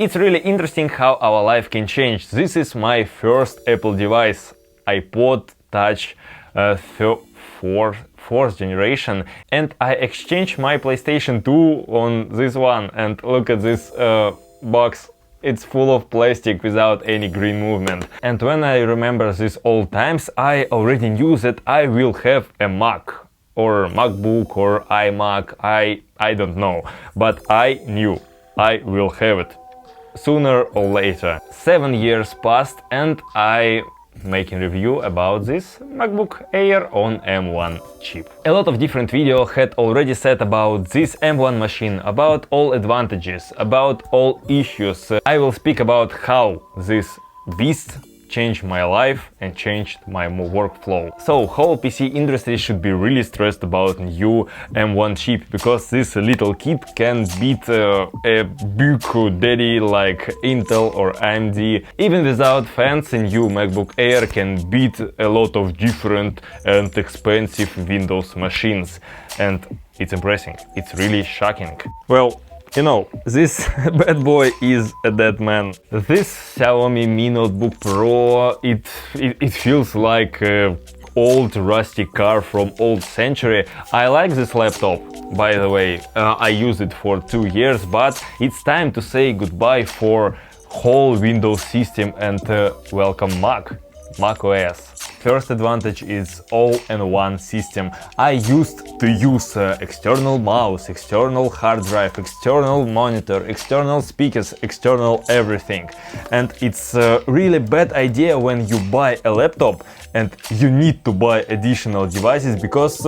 It's really interesting how our life can change. This is my first Apple device, iPod Touch fourth generation, and I exchanged my PlayStation 2 on this one, and look at this box. It's full of plastic without any green movement. And when I remember these old times, I already knew that I will have a Mac or MacBook or iMac, I don't know, but I knew I will have it sooner or later. 7 years passed and I making review about this MacBook Air on M1 chip. A lot of different video had already said about this M1 machine, about all advantages, about all issues. I will speak about how this beast changed my life and changed my workflow. So whole PC industry should be really stressed about new M1 chip, because this little kid can beat a big daddy like Intel or AMD. Even without fancy, new MacBook Air can beat a lot of different and expensive Windows machines. And it's impressive. It's really shocking. Well, you know, this bad boy is a dead man. This Xiaomi Mi Notebook Pro, it feels like an old rusty car from old century. I like this laptop, by the way. I used it for 2 years, but it's time to say goodbye for whole Windows system and welcome Mac OS. First advantage is all-in-one system. I used to use external mouse, external hard drive, external monitor, external speakers, external everything. And it's a really bad idea when you buy a laptop and you need to buy additional devices, because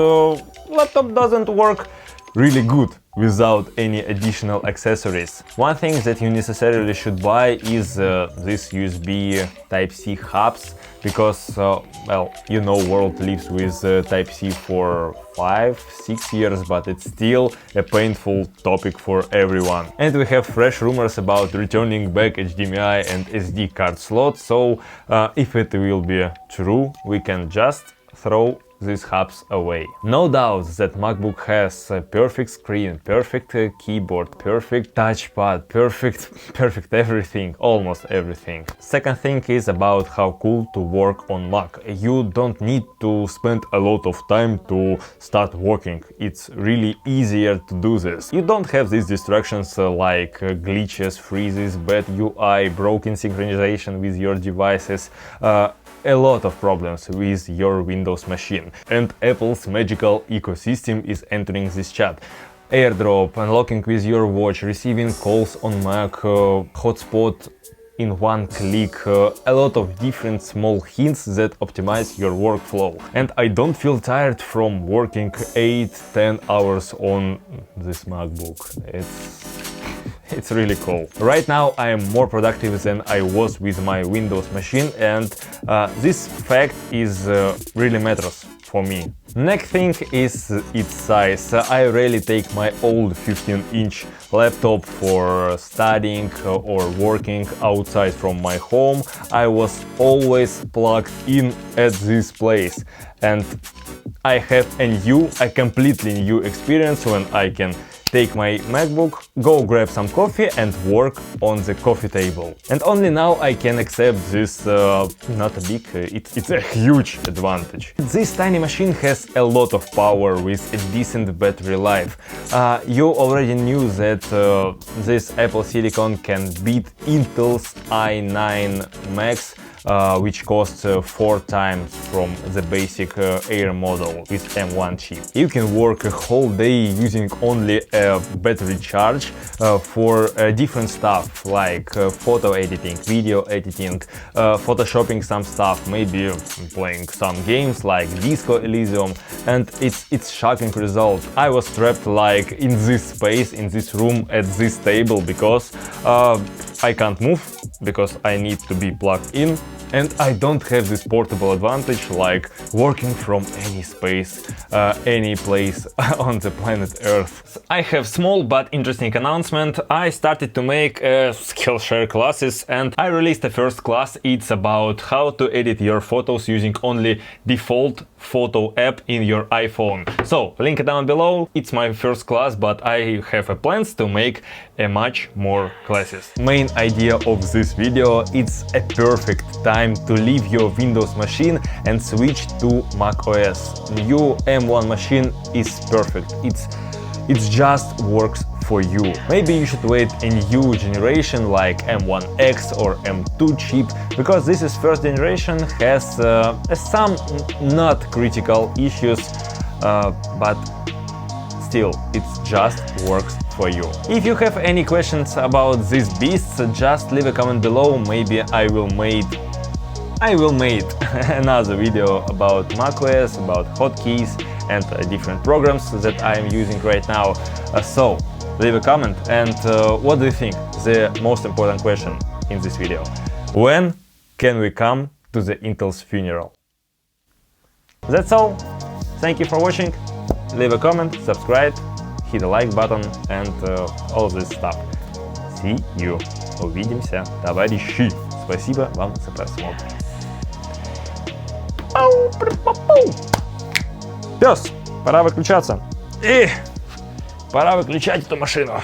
laptop doesn't work really good without any additional accessories. One thing that you necessarily should buy is this USB Type-C hubs, because well, you know, world lives with Type-C for 5-6 years, but it's still a painful topic for everyone. And we have fresh rumors about returning back HDMI and SD card slots, so if it will be true, we can just throw these hubs away. No doubt that MacBook has a perfect screen, perfect keyboard, perfect touchpad, perfect everything, almost everything. Second thing is about how cool to work on Mac. You don't need to spend a lot of time to start working. It's really easier to do this. You don't have these distractions like glitches, freezes, bad UI, broken synchronization with your devices. A lot of problems with your Windows machine, and Apple's magical ecosystem is entering this chat. AirDrop, unlocking with your watch, receiving calls on Mac, hotspot in one click, a lot of different small hints that optimize your workflow. And I don't feel tired from working 8-10 hours on this MacBook. It's really cool. Right now I am more productive than I was with my Windows machine, and this fact is really matters for me. Next thing is its size. I rarely take my old 15-inch laptop for studying or working outside from my home. I was always plugged in at this place, and I have a completely new experience when I can take my MacBook, go grab some coffee and work on the coffee table. And only now I can accept this, not a big, it's a huge advantage. This tiny machine has a lot of power with a decent battery life. You already knew that this Apple Silicon can beat Intel's i9 Max, which costs 4 times from the basic Air model with M1 chip. You can work a whole day using only a battery charge for different stuff like photo editing, video editing, photoshopping some stuff, maybe playing some games like Disco Elysium, and it's shocking result. I was trapped like in this space, in this room at this table, because I can't move, because I need to be plugged in. And I don't have this portable advantage like working from any space, any place on the planet Earth. I have small but interesting announcement. I started to make Skillshare classes, and I released the first class. It's about how to edit your photos using only default photo app in your iPhone. So, link it down below. It's my first class, but I have plans to make a much more classes. Main idea of this video, it's a perfect time to leave your Windows machine and switch to Mac OS. New M1 machine is perfect. It just works for you. Maybe you should wait a new generation like M1X or M2 chip, because this is first generation, has some not critical issues, but still it just works for you. If you have any questions about these beasts, just leave a comment below. Maybe I will make another video about macOS, about hotkeys and different programs that I am using right now. So leave a comment, and what do you think? The most important question in this video. When can we come to the Intel's funeral? That's all. Thank you for watching. Leave a comment, subscribe, hit the like button and all this stuff. See you. Увидимся, товарищи. Спасибо вам за просмотр. Пес, пора выключаться. И пора выключать эту машину.